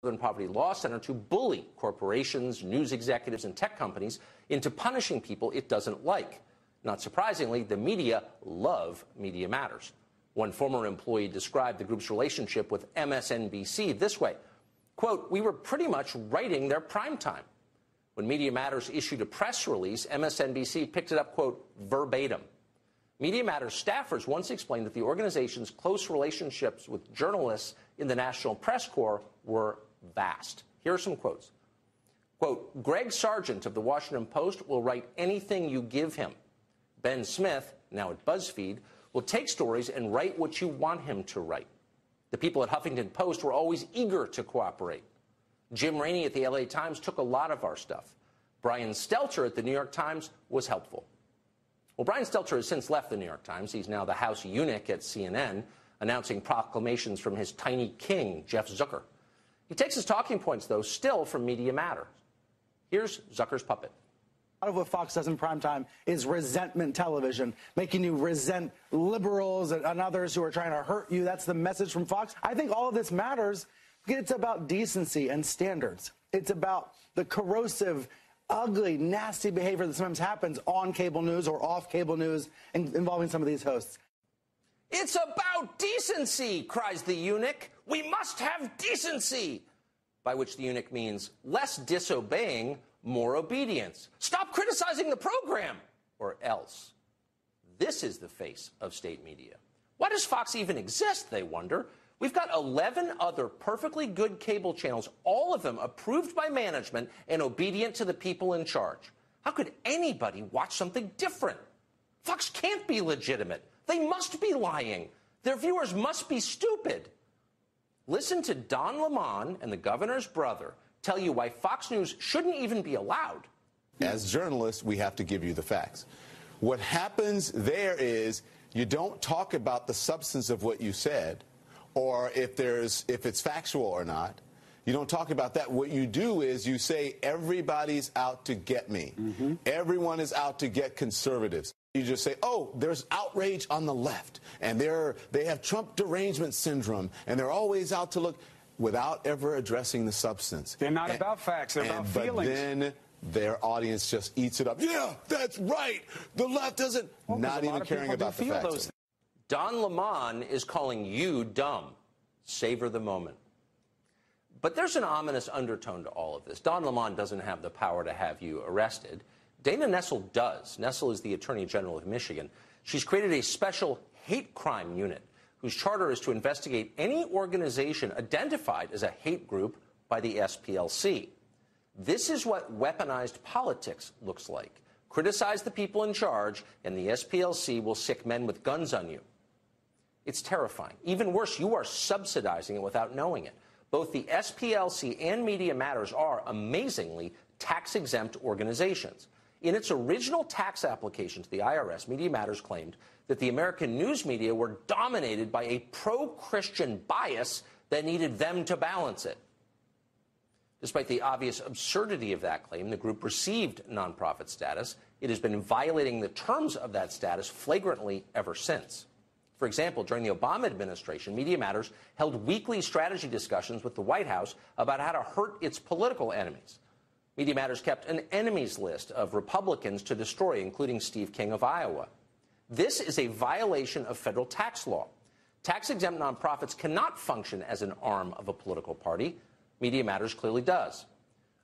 Northern Poverty Law Center to bully corporations, news executives, and tech companies into punishing people it doesn't like. Not surprisingly, the media love Media Matters. One former employee described the group's relationship with MSNBC this way, quote, "We were pretty much writing their primetime." When Media Matters issued a press release, MSNBC picked it up, quote, verbatim. Media Matters staffers once explained that the organization's close relationships with journalists in the National Press Corps were vast. Here are some quotes. Quote, "Greg Sargent of the Washington Post will write anything you give him. Ben Smith, now at BuzzFeed, will take stories and write what you want him to write. The people at Huffington Post were always eager to cooperate. Jim Rainey at the LA Times took a lot of our stuff. Brian Stelter at the New York Times was helpful." Well, Brian Stelter has since left the New York Times. He's now the House eunuch at CNN, announcing proclamations from his tiny king, Jeff Zucker. He takes his talking points, though, still from Media Matters. Here's Zucker's puppet. A lot of what Fox does in primetime is resentment television, making you resent liberals and others who are trying to hurt you. That's the message from Fox. I think all of this matters because it's about decency and standards. It's about the corrosive, ugly, nasty behavior that sometimes happens on cable news or off cable news involving some of these hosts. "It's about decency," cries the eunuch. "We must have decency." By which the eunuch means less disobeying, more obedience. Stop criticizing the program, or else. This is the face of state media. Why does Fox even exist, they wonder? We've got 11 other perfectly good cable channels, all of them approved by management and obedient to the people in charge. How could anybody watch something different? Fox can't be legitimate. They must be lying. Their viewers must be stupid. Listen to Don Lemon and the governor's brother tell you why Fox News shouldn't even be allowed. As journalists, we have to give you the facts. What happens there is you don't talk about the substance of what you said or if it's factual or not. You don't talk about that. What you do is you say everybody's out to get me. Everyone is out to get conservatives. You just say, oh, there's outrage on the left, and they have Trump derangement syndrome, and they're always out to look, without ever addressing the substance. They're not about facts, they're about feelings. But then their audience just eats it up. Yeah, that's right. The left doesn't, not even caring about the facts. Don Lemon is calling you dumb. Savor the moment. But there's an ominous undertone to all of this. Don Lemon doesn't have the power to have you arrested. Dana Nessel does. Nessel is the Attorney General of Michigan. She's created a special hate crime unit whose charter is to investigate any organization identified as a hate group by the SPLC. This is what weaponized politics looks like. Criticize the people in charge, and the SPLC will sic men with guns on you. It's terrifying. Even worse, you are subsidizing it without knowing it. Both the SPLC and Media Matters are, amazingly, tax-exempt organizations. In its original tax application to the IRS, Media Matters claimed that the American news media were dominated by a pro-Christian bias that needed them to balance it. Despite the obvious absurdity of that claim, the group received nonprofit status. It has been violating the terms of that status flagrantly ever since. For example, during the Obama administration, Media Matters held weekly strategy discussions with the White House about how to hurt its political enemies. Media Matters kept an enemies list of Republicans to destroy, including Steve King of Iowa. This is a violation of federal tax law. Tax-exempt nonprofits cannot function as an arm of a political party. Media Matters clearly does.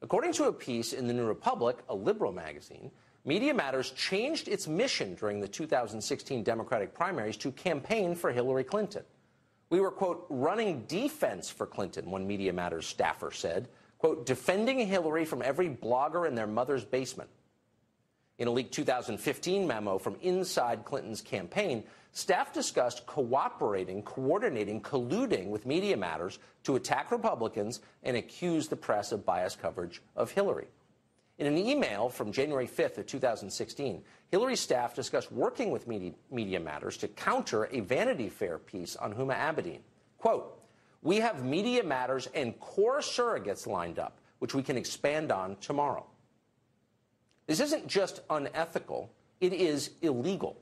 According to a piece in The New Republic, a liberal magazine, Media Matters changed its mission during the 2016 Democratic primaries to campaign for Hillary Clinton. We were, quote, running defense for Clinton, one Media Matters staffer said, quote, defending Hillary from every blogger in their mother's basement. In a leaked 2015 memo from inside Clinton's campaign, staff discussed cooperating, coordinating, colluding with Media Matters to attack Republicans and accuse the press of biased coverage of Hillary. In an email from January 5th of 2016, Hillary's staff discussed working with Media Matters to counter a Vanity Fair piece on Huma Abedin. Quote, we have Media Matters and core surrogates lined up, which we can expand on tomorrow. This isn't just unethical, it is illegal.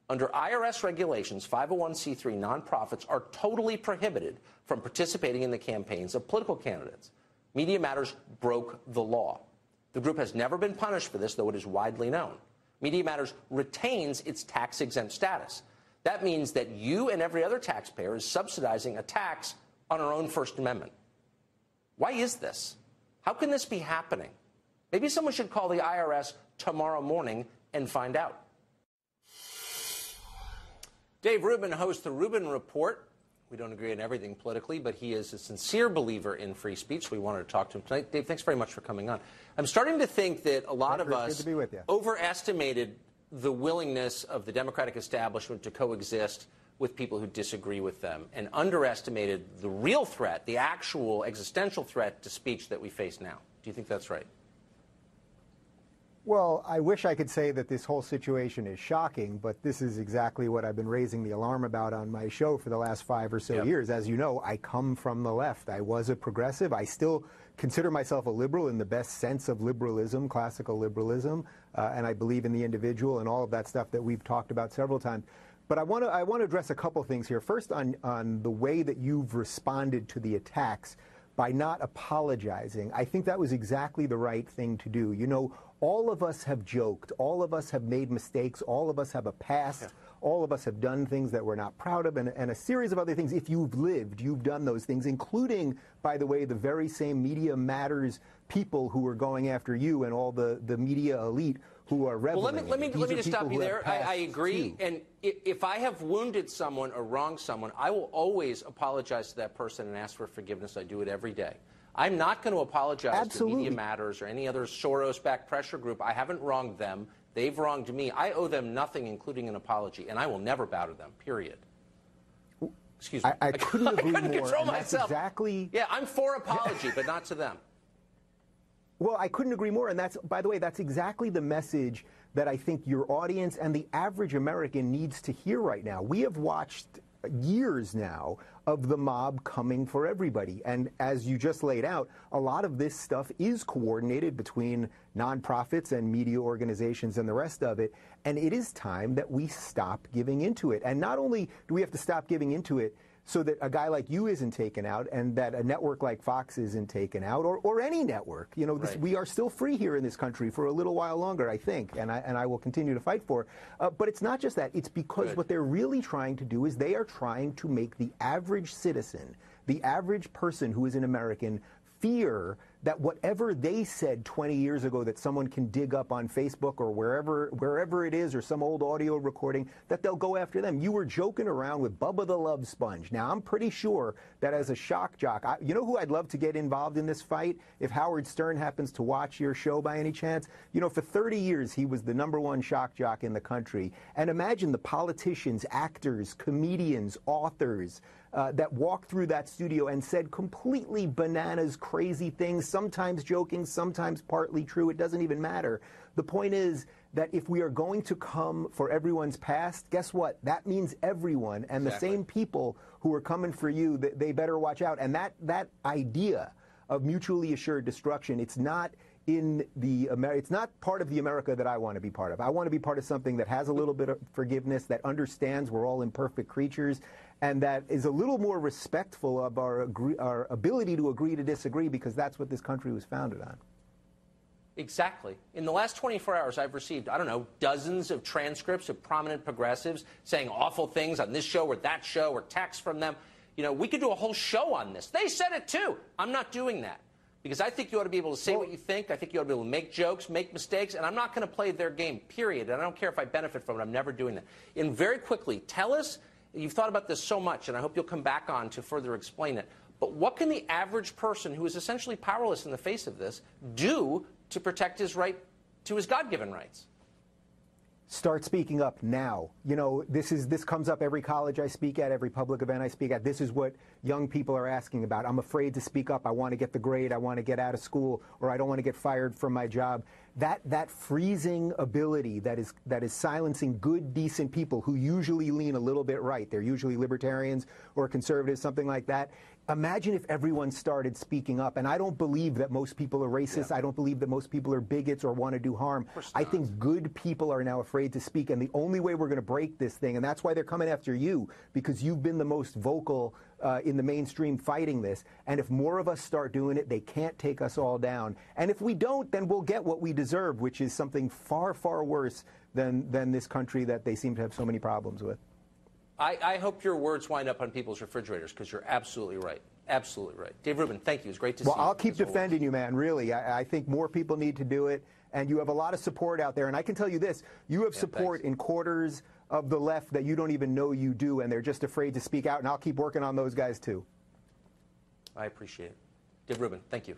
Under IRS regulations, 501c3 nonprofits are totally prohibited from participating in the campaigns of political candidates. Media Matters broke the law. The group has never been punished for this, though it is widely known. Media Matters retains its tax-exempt status. That means that you and every other taxpayer is subsidizing a tax on our own First Amendment. Why is this? How can this be happening? Maybe someone should call the IRS tomorrow morning and find out. Dave Rubin hosts the Rubin Report. We don't agree on everything politically, but he is a sincere believer in free speech. So we wanted to talk to him tonight. Dave, thanks very much for coming on. I'm starting to think that a lot of us overestimated the willingness of the Democratic establishment to coexist with people who disagree with them and underestimated the real threat, the actual existential threat to speech that we face now. Do you think that's right? Well, I wish I could say that this whole situation is shocking, but this is exactly what I've been raising the alarm about on my show for the last 5 or so years. As you know, I come from the left. I was a progressive. I still consider myself a liberal in the best sense of liberalism, classical liberalism, and I believe in the individual and all of that stuff that we've talked about several times. But I want to address a couple things here. First, on the way that you've responded to the attacks by not apologizing. I think that was exactly the right thing to do. You know, all of us have joked. All of us have made mistakes. All of us have a past. Yeah. All of us have done things that we're not proud of, and a series of other things. If you've lived, you've done those things, including, by the way, the very same Media Matters people who are going after you and all the media elite who are reveling. Well, let me just stop you there. I agree. And if I have wounded someone or wronged someone, I will always apologize to that person and ask for forgiveness. I do it every day. I'm not going to apologize to Media Matters or any other Soros-backed pressure group. I haven't wronged them. They've wronged me. I owe them nothing, including an apology, and I will never bow to them, period. Excuse me. I couldn't agree more. Control myself. Exactly. Yeah, I'm for apology, but not to them. Well, I couldn't agree more, and that's, by the way, that's exactly the message that I think your audience and the average American needs to hear right now. We have watched years now of the mob coming for everybody, and as you just laid out, a lot of this stuff is coordinated between nonprofits and media organizations and the rest of it, and it is time that we stop giving into it. And not only do we have to stop giving into it so that a guy like you isn't taken out and that a network like Fox isn't taken out, or any network. You know, right. We are still free here in this country for a little while longer, I think, and I will continue to fight for. But it's not just that. It's because what they're really trying to do is they are trying to make the average citizen, the average person who is an American, fear that whatever they said 20 years ago that someone can dig up on Facebook or wherever it is, or some old audio recording, that they'll go after them. You were joking around with Bubba the Love Sponge. Now, I'm pretty sure that as a shock jock, you know who I'd love to get involved in this fight? If Howard Stern happens to watch your show by any chance. You know, for 30 years, he was the #1 shock jock in the country. And imagine the politicians, actors, comedians, authors, that walked through that studio and said completely bananas, crazy things, sometimes joking, sometimes partly true. It doesn't even matter. The point is that if we are going to come for everyone's past, guess what? That means everyone, and the same people who are coming for you, they better watch out. And that idea of mutually assured destruction, it's not it's not part of the America that I want to be part of. I want to be part of something that has a little bit of forgiveness, that understands we're all imperfect creatures, and that is a little more respectful of our ability to agree to disagree, because that's what this country was founded on. Exactly. In the last 24 hours, I've received, I don't know, dozens of transcripts of prominent progressives saying awful things on this show or that show, or texts from them. You know, we could do a whole show on this. They said it too. I'm not doing that, because I think you ought to be able to say what you think. I think you ought to be able to make jokes, make mistakes, and I'm not going to play their game, period. And I don't care if I benefit from it. I'm never doing that. And very quickly, tell us, you've thought about this so much, and I hope you'll come back on to further explain it, but what can the average person who is essentially powerless in the face of this do to protect his right to his God-given rights? Start speaking up now. You know, this comes up every college I speak at, every public event I speak at. This is what young people are asking about. I'm afraid to speak up. I want to get the grade. I want to get out of school, or I don't want to get fired from my job. that freezing ability that is silencing good, decent people who usually lean a little bit right. They're usually libertarians or conservatives, something like that. Imagine if everyone started speaking up. And I don't believe that most people are racist. Yeah. I don't believe that most people are bigots or want to do harm. I think good people are now afraid to speak. And the only way we're going to break this thing, and that's why they're coming after you, because you've been the most vocal in the mainstream fighting this. And if more of us start doing it, they can't take us all down. And if we don't, then we'll get what we deserve, which is something far, far worse than this country that they seem to have so many problems with. I hope your words wind up on people's refrigerators, because you're absolutely right. Absolutely right. Dave Rubin, thank you. It was great to see you. Well, I'll keep defending you, man, really. I think more people need to do it, and you have a lot of support out there. And I can tell you this, you have support in quarters of the left that you don't even know you do, and they're just afraid to speak out, and I'll keep working on those guys, too. I appreciate it. Dave Rubin, thank you.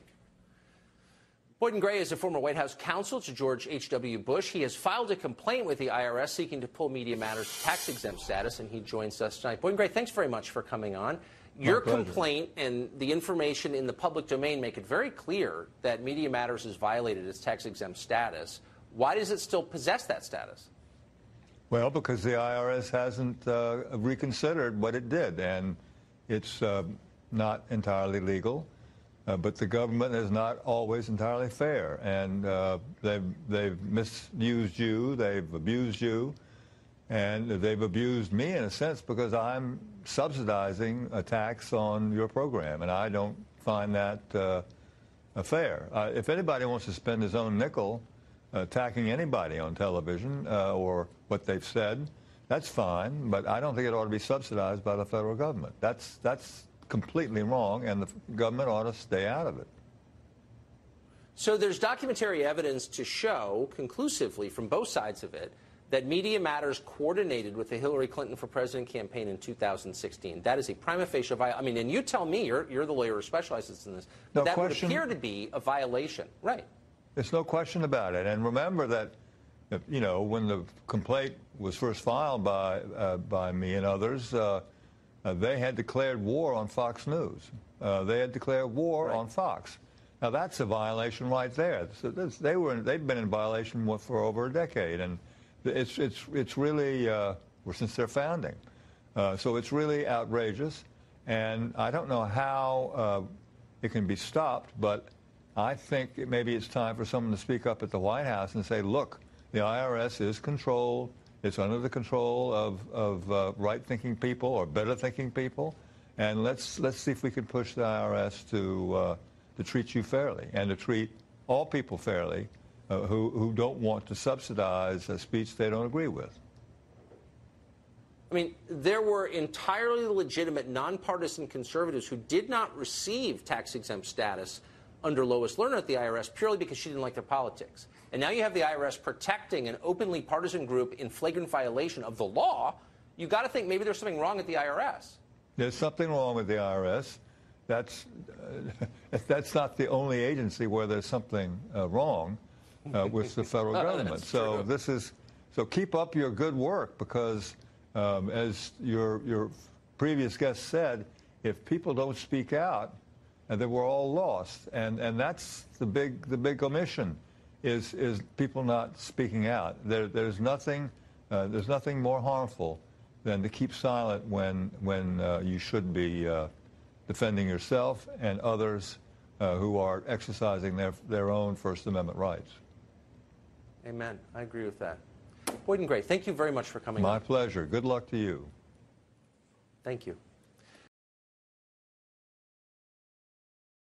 Boyden Gray is a former White House counsel to George H.W. Bush. He has filed a complaint with the IRS seeking to pull Media Matters tax-exempt status, and he joins us tonight. Boyden Gray, thanks very much for coming on. Your complaint and the information in the public domain make it very clear that Media Matters has violated its tax-exempt status. Why does it still possess that status? Well, because the IRS hasn't reconsidered what it did, and it's not entirely legal. But the government is not always entirely fair, and they've misused you, they've abused you, and they've abused me in a sense because I'm subsidizing a tax on your program, and I don't find that fair. If anybody wants to spend his own nickel attacking anybody on television or what they've said, that's fine, but I don't think it ought to be subsidized by the federal government. That's completely wrong, and the government ought to stay out of it. So there's documentary evidence to show conclusively from both sides of it that Media Matters coordinated with the Hillary Clinton for President campaign in 2016. That is a prima facie violation. I mean, and you tell me, you're the lawyer who specializes in this, but that would appear to be a violation. Right. There's no question about it. And remember that, you know, when the complaint was first filed by me and others, they had declared war on Fox News. They had declared war on Fox. Now that's a violation right there. So they've been in violation for over a decade, and it's really since their founding. So it's really outrageous, and I don't know how it can be stopped. But I think maybe it's time for someone to speak up at the White House and say, look, the IRS is controlled. It's under the control of right-thinking people or better-thinking people, and let's see if we can push the IRS to treat you fairly and to treat all people fairly who don't want to subsidize a speech they don't agree with. I mean, there were entirely legitimate, nonpartisan conservatives who did not receive tax-exempt status under Lois Lerner at the IRS purely because she didn't like their politics. And now you have the IRS protecting an openly partisan group in flagrant violation of the law. You've got to think maybe there's something wrong at the IRS. There's something wrong with the IRS. That's not the only agency where there's something wrong with the federal government. So keep up your good work, because as your previous guest said, if people don't speak out, then we're all lost. And that's the big omission. Is people not speaking out. There's nothing more harmful than to keep silent when you should be defending yourself and others who are exercising their own First Amendment rights. Amen. I agree with that. Boyden Gray, thank you very much for coming on. My pleasure. Good luck to you. Thank you.